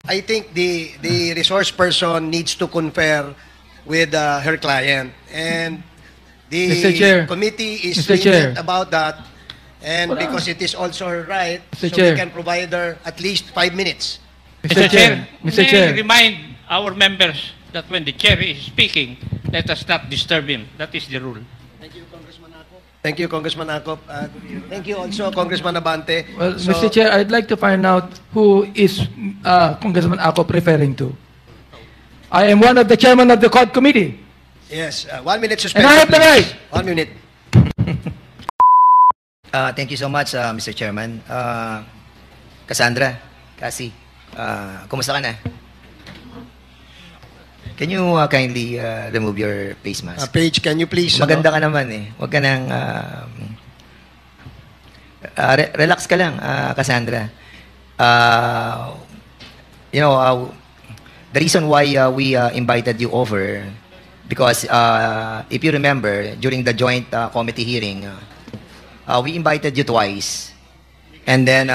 I think the resource person needs to confer with her client, and the Mr. Chair. committee is Mr. Chair. lenient about that, and Wala. because it is also her right, Mr. so Chair. we can provide her at least 5 minutes. Mr. Chair, Mr. may Chair, I remind our members that when the chair is speaking, let us not disturb him. That is the rule. Thank you, Congressman Acop. Thank you also, Congressman Abante. well, So- Mr. Chair, I'd like to find out who is Congressman Acop referring to. I am one of the chairman of the COD committee. Yes, 1 minute suspension. And I have the please. right. 1 minute. Thank you so much, Mr. Chairman. Cassandra, Cassie, kumusta ka na? Can you kindly remove your face mask? Paige, can you please... Maganda ka naman eh. Huwag ka nang... relax ka lang, Cassandra. You know, the reason why we invited you over, because if you remember, during the joint committee hearing, we invited you twice. And then,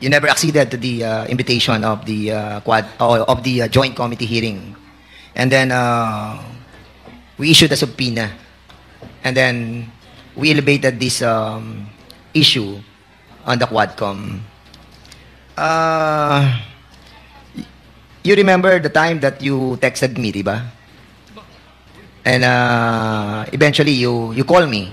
you never acceded to the invitation of the joint committee hearing, and then we issued a subpoena, and then we elevated this issue on the Quadcom. You remember the time that you texted me, diba? And eventually you called me,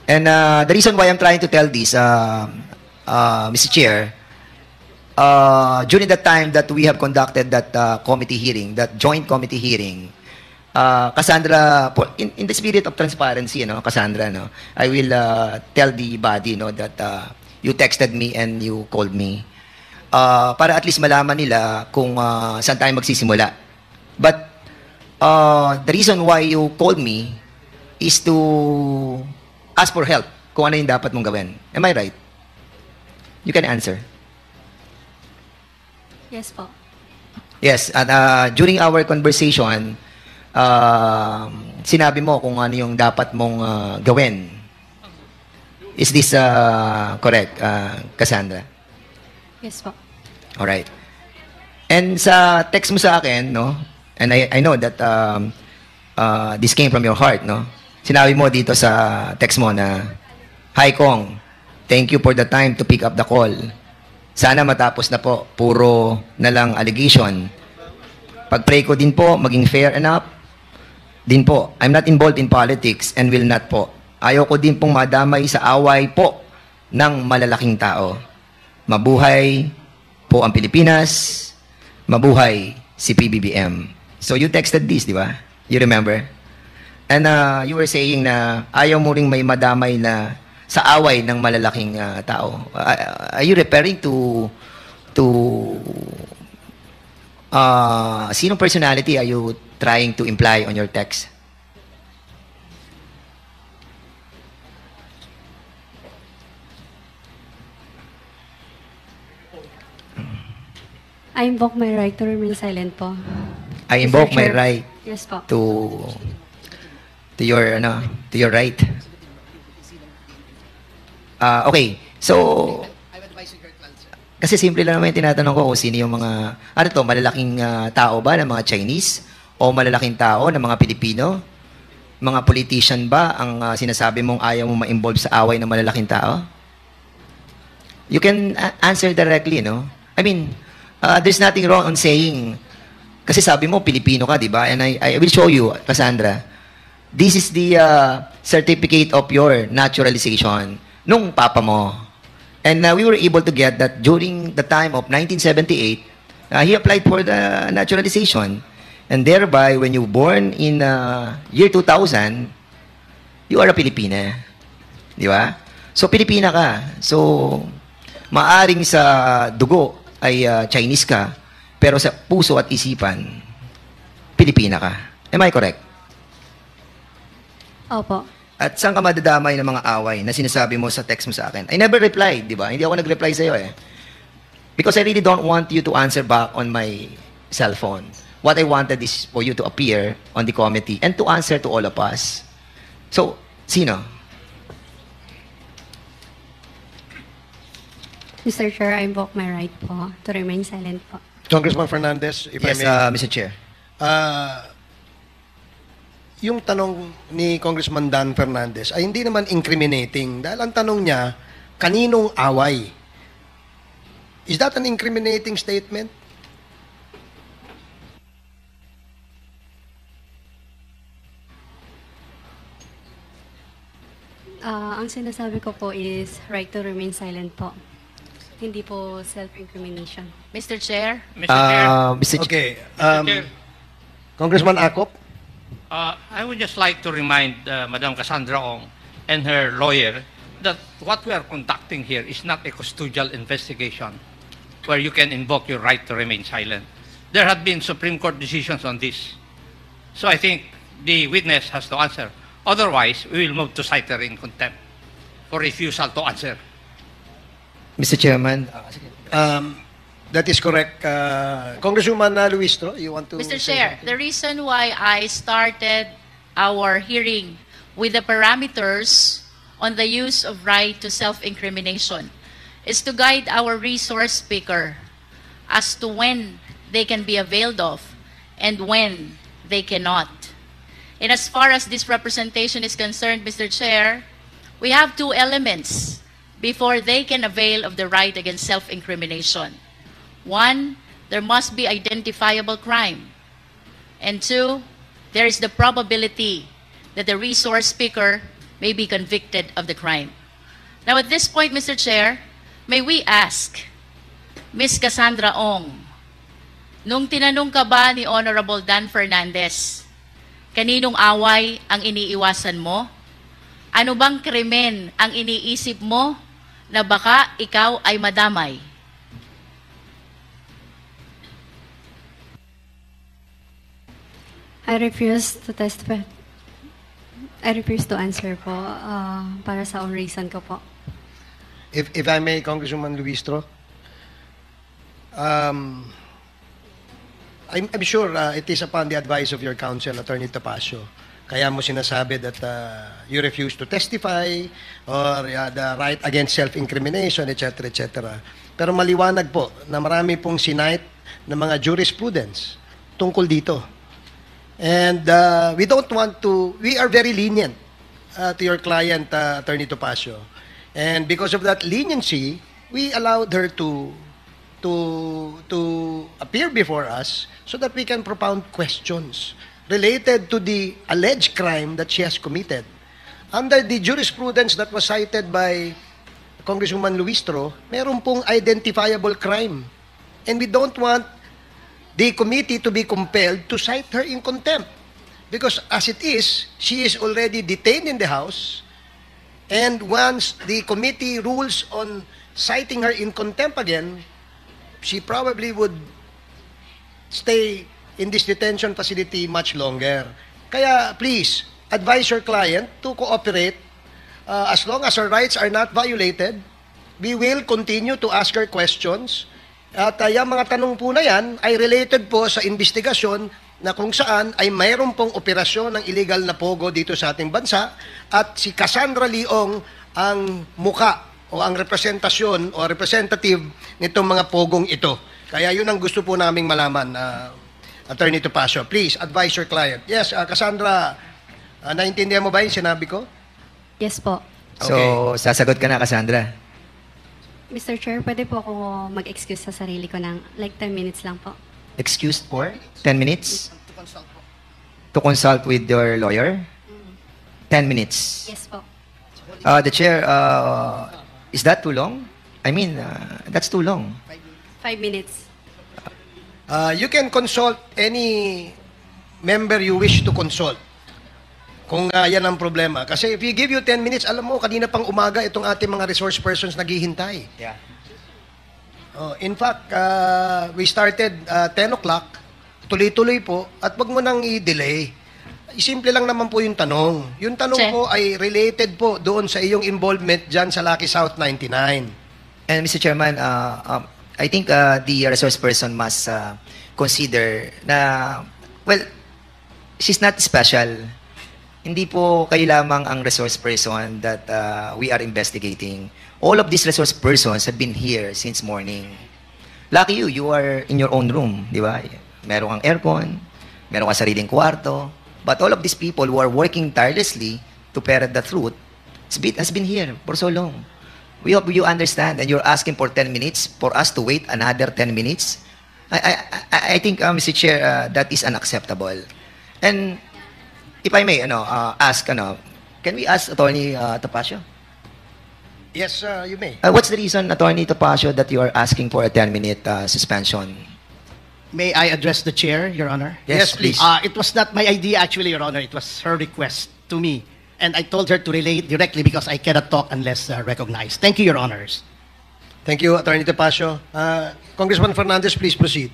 and the reason why I'm trying to tell this, Mr. Chair, during the time that we have conducted that committee hearing, that joint committee hearing, Cassandra, in the spirit of transparency, you know, Cassandra, no, I will tell the body, no, that you texted me and you called me, para at least malaman nila kung saan tayo magsisimula. But the reason why you called me is to ask for help kung ano yung dapat mong gawin. Am I right? You can answer. Yes po. Yes, at during our conversation, sinabi mo kung ano yung dapat mong gawin. Is this correct, Cassandra? Yes po. All right. And sa text mo sa akin, no? And I know that this came from your heart, no? Sinabi mo dito sa text mo na, "Hi Kong, thank you for the time to pick up the call. Sana matapos na po, puro na lang allegation. Pag-pray ko din po, maging fair enough. Din po, I'm not involved in politics and will not po. Ayaw ko din pong madamay sa away po ng malalaking tao. Mabuhay po ang Pilipinas. Mabuhay si PBBM." So you texted this, di ba? You remember? And you were saying na ayaw mo ring may madamay na sa away ng malalaking tao. Are you referring to sinong personality are you trying to imply on your text? I invoke my right to remain silent po. I Mr. invoke my Chair. right Yes po. to your right. Okay. So, kasi simple lang naman yung tinatanong ko kung sino yung mga, ano to, malalaking tao ba ng mga Chinese? O malalaking tao ng mga Pilipino? Mga politician ba ang sinasabi mong ayaw mo ma-involve sa away ng malalaking tao? You can answer directly, no? I mean, there's nothing wrong on saying, kasi sabi mo, Pilipino ka, di ba? And I will show you, Cassandra. This is the certificate of your naturalization nung papa mo. And we were able to get that during the time of 1978, he applied for the naturalization. And thereby, when you born in year 2000, you are a Pilipina. Di ba? So, Pilipina ka. So, maaring sa dugo ay Chinese ka, pero sa puso at isipan, Pilipina ka. Am I correct? Opo. At saan ka madadamay ng mga away na sinasabi mo sa text mo sa akin? I never replied, di ba? Hindi ako nag-reply sa'yo eh. Because I really don't want you to answer back on my cell phone. What I wanted is for you to appear on the committee and to answer to all of us. So, sino? Mr. Chair, I invoke my right po to remain silent po. Congressman Fernandez, if Yes, I may. Mr. Chair. Yung tanong ni Congressman Dan Fernandez ay hindi naman incriminating dahil ang tanong niya, kaninong away? Is that an incriminating statement? Ang sinasabi ko po is right to remain silent po. Hindi po self-incrimination. Mr. Chair, Mr. Chair, Mr. Chair. Okay. Chair. Congressman Akop? I would just like to remind Madam Cassandra Ong and her lawyer that what we are conducting here is not a custodial investigation where you can invoke your right to remain silent. There have been Supreme Court decisions on this. So I think the witness has to answer. Otherwise, we will move to cite her in contempt for refusal to answer. Mr. Chairman. That is correct. Congresswoman Luistro, you want to Mr. say Chair, something? the reason why I started our hearing with the parameters on the use of right to self-incrimination is to guide our resource speaker as to when they can be availed of and when they cannot. And as far as this representation is concerned, Mr. Chair, we have two elements before they can avail of the right against self-incrimination. One, there must be identifiable crime. And two, there is the probability that the resource speaker may be convicted of the crime. Now at this point, Mr. Chair, may we ask Ms. Cassandra Ong, nung tinanong ka ba ni Honorable Dan Fernandez, kaninong away ang iniiwasan mo? Ano bang krimen ang iniisip mo na baka ikaw ay madamay? I refuse to testify. I refuse to answer po para sa own reason ko po. If I may, Congresswoman Luistro, I'm sure it is upon the advice of your counsel, Attorney Tapasio. Kaya mo sinasabi that you refuse to testify or the right against self-incrimination, etc., etc. Pero maliwanag po na marami pong sinite na mga jurisprudence tungkol dito. And we don't want to, we are very lenient to your client, Attorney Tapasio. And because of that leniency, we allowed her to appear before us so that we can propound questions related to the alleged crime that she has committed. Under the jurisprudence that was cited by Congresswoman Luistro, meron pong identifiable crime. And we don't want the committee to be compelled to cite her in contempt. Because as it is, she is already detained in the House. And once the committee rules on citing her in contempt again, she probably would stay in this detention facility much longer. Kaya please, advise your client to cooperate. As long as her rights are not violated, we will continue to ask her questions. At yung mga tanong po na yan ay related po sa investigasyon na kung saan ay mayroon pong operasyon ng illegal na pogo dito sa ating bansa at si Cassandra Leong ang muka o ang representasyon o representative nitong mga pogong ito. Kaya yun ang gusto po naming malaman, Attorney Tapasio. Please, advise your client. Yes, Cassandra, naintindihan mo ba yung sinabi ko? Yes po. So, sasagot ka na, Cassandra. Mr. Chair, pwede po ako mag-excuse sa sarili ko ng like 10 minutes lang po. Excused for 10 minutes? To consult with your lawyer? 10 minutes. Yes po. The chair, is that too long? I mean, that's too long. 5 minutes. You can consult any member you wish to consult. Kung yan ang problema. Kasi if you give you 10 minutes, alam mo, kanina pang umaga, itong ating mga resource persons naghihintay. Yeah. In fact, we started 10 o'clock, tuloy-tuloy po, at wag mo nang i-delay. Simple lang naman po yung tanong. Yung tanong Che. ko ay related po doon sa iyong involvement dyan sa Lucky South 99. And Mr. Chairman, I think the resource person must consider na, well, she's not special Hindi po kayo lamang ang resource person that we are investigating. All of these resource persons have been here since morning. Lucky you, you are in your own room, di ba? Meron kang aircon, meron kang sariling kwarto. But all of these people who are working tirelessly to ferret the truth has been here for so long. We hope you understand, and you're asking for 10 minutes for us to wait another 10 minutes. I think, Mr. Chair, that is unacceptable. And if I may, ask, can we ask Attorney Topacio? Yes, you may. What's the reason, Attorney Topacio, that you are asking for a 10-minute suspension? May I address the chair, Your Honor? Yes, please. It was not my idea, actually, Your Honor. It was her request to me. And I told her to relay it directly because I cannot talk unless recognized. Thank you, Your Honors. Thank you, Attorney Topacio. Congressman Fernandez, please proceed.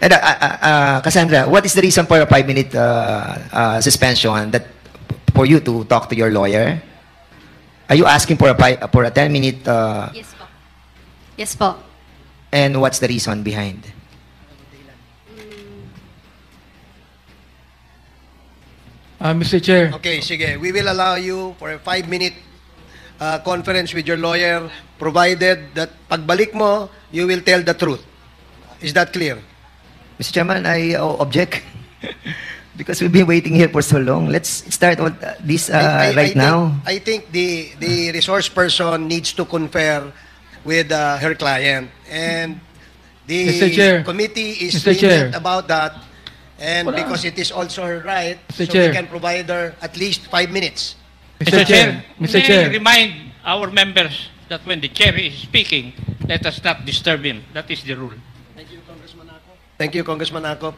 And, Cassandra, what is the reason for a 5-minute suspension that for you to talk to your lawyer? Are you asking for a 10-minute? Yes po. Yes po. And what's the reason behind? Mr. Chair, Okay, sige. We will allow you for a 5-minute conference with your lawyer, provided that pagbalik mo, you will tell the truth. Is that clear? Mr. Chairman, I object because we've been waiting here for so long. Let's start with this right now. I think the resource person needs to confer with her client, and Mr. Chair. the committee is Mr. Chair. lenient about that, and Wala. because it is also her right, Mr. so Chair. we can provide her at least 5 minutes. Mr. Chair, Mr. may I Chair. remind our members that when the chair is speaking, let us not disturb him. That is the rule. Thank you, Congressman Acop.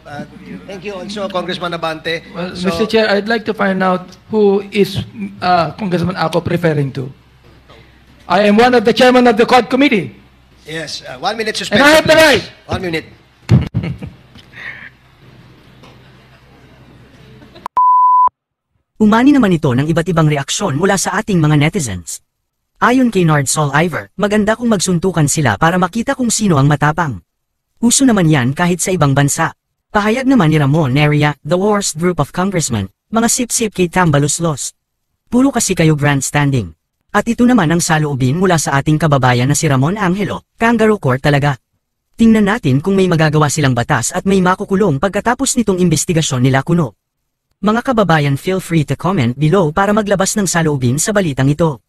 Thank you also, Congressman Abante. Well, So- Mr. Chair, I'd like to find out who is Congressman Acop referring to. I am one of the chairman of the COD committee. Yes, 1 minute suspension. And I have the please. right. 1 minute. Umani naman ito ng iba't ibang reaksyon mula sa ating mga netizens. Ayon kay Nard Sol Iver, maganda kung magsuntukan sila para makita kung sino ang matapang. Uso naman yan kahit sa ibang bansa. Pahayag naman ni Ramon Neria, the worst group of congressmen, mga sip-sip kay Tambaluslos. Puro kasi kayo grandstanding. At ito naman ang saloobin mula sa ating kababayan na si Ramon Angelo, kangaroo court talaga. Tingnan natin kung may magagawa silang batas at may makukulong pagkatapos nitong investigasyon nila kuno. Mga kababayan, feel free to comment below para maglabas ng saloobin sa balitang ito.